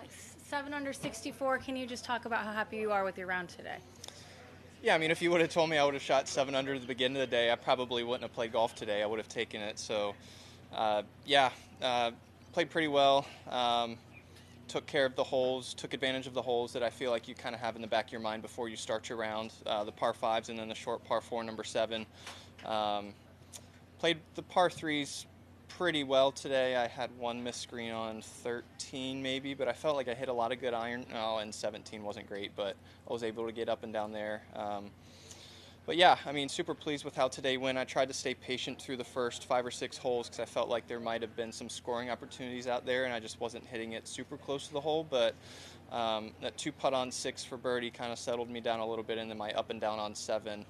7 under 64. Can you just talk about how happy you are with your round today? Yeah, I mean, if you would have told me I would have shot 7 under at the beginning of the day, I probably wouldn't have played golf today. I would have taken it. So, yeah, played pretty well. Took care of the holes, took advantage of the holes that I feel like you kind of have in the back of your mind before you start your round, the par fives and then the short par four, number 7. Um, Played the par threes pretty well today. I had one missed screen on 13 maybe, but I felt like I hit a lot of good iron. Oh, and 17 wasn't great, but I was able to get up and down there. But yeah, I mean, super pleased with how today went. I tried to stay patient through the first 5 or 6 holes because I felt like there might have been some scoring opportunities out there, and I just wasn't hitting it super close to the hole. But that 2 putt on 6 for birdie kind of settled me down a little bit, and then my up and down on 7.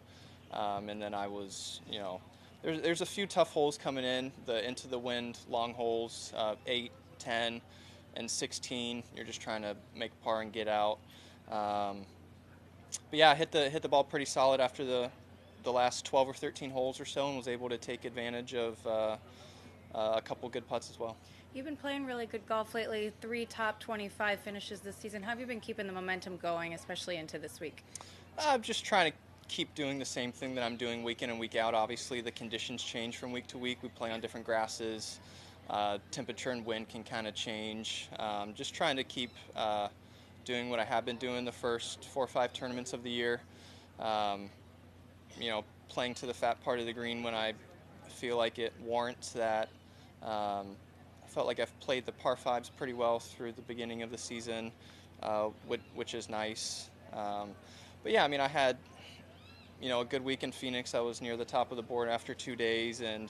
And then I was, there's a few tough holes coming in, the into the wind long holes, 8, 10, and 16. You're just trying to make par and get out. But yeah, I hit the ball pretty solid after the last 12 or 13 holes or so, and was able to take advantage of a couple good putts as well. You've been playing really good golf lately. 3 top 25 finishes this season. How have you been keeping the momentum going, especially into this week? I'm just trying to keep doing the same thing that I'm doing week in and week out. Obviously, the conditions change from week to week. We play on different grasses. Temperature and wind can kind of change. Just trying to keep doing what I have been doing the first 4 or 5 tournaments of the year. Playing to the fat part of the green when I feel like it warrants that. I felt like I've played the par fives pretty well through the beginning of the season, which is nice. But yeah, I mean, I had a good week in Phoenix. I was near the top of the board after 2 days, and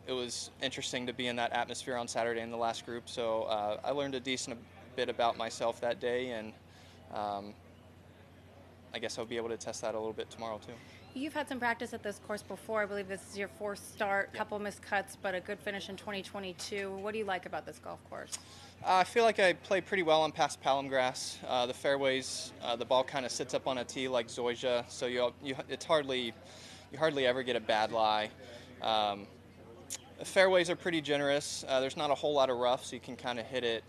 it was interesting to be in that atmosphere on Saturday in the last group. So I learned a decent bit about myself that day, and I guess I'll be able to test that a little bit tomorrow too. You've had some practice at this course before. I believe this is your 4th start, Yep. couple missed cuts, but a good finish in 2022. What do you like about this golf course? I feel like I play pretty well on past palm grass. The fairways, the ball kind of sits up on a tee like zoysia, so you hardly ever get a bad lie. The fairways are pretty generous. There's not a whole lot of rough, so you can kind of hit it.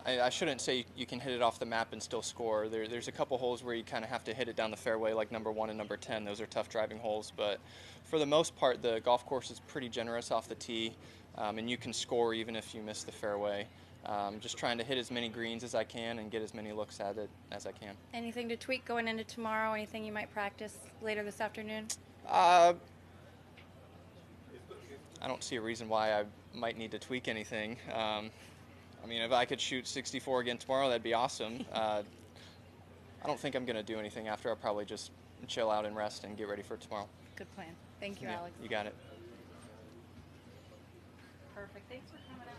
I shouldn't say you can hit it off the map and still score. There's a couple holes where you kind of have to hit it down the fairway, like number 1 and number 10. Those are tough driving holes, but for the most part, the golf course is pretty generous off the tee, and you can score even if you miss the fairway. Just trying to hit as many greens as I can and get as many looks at it as I can. Anything to tweak going into tomorrow? Anything you might practice later this afternoon? I don't see a reason why I might need to tweak anything. I mean, if I could shoot 64 again tomorrow, that'd be awesome. I don't think I'm going to do anything after. I'll probably just chill out and rest and get ready for tomorrow. Good plan. Thank you, Yeah, Alex. you got it. Perfect. Thanks for coming out.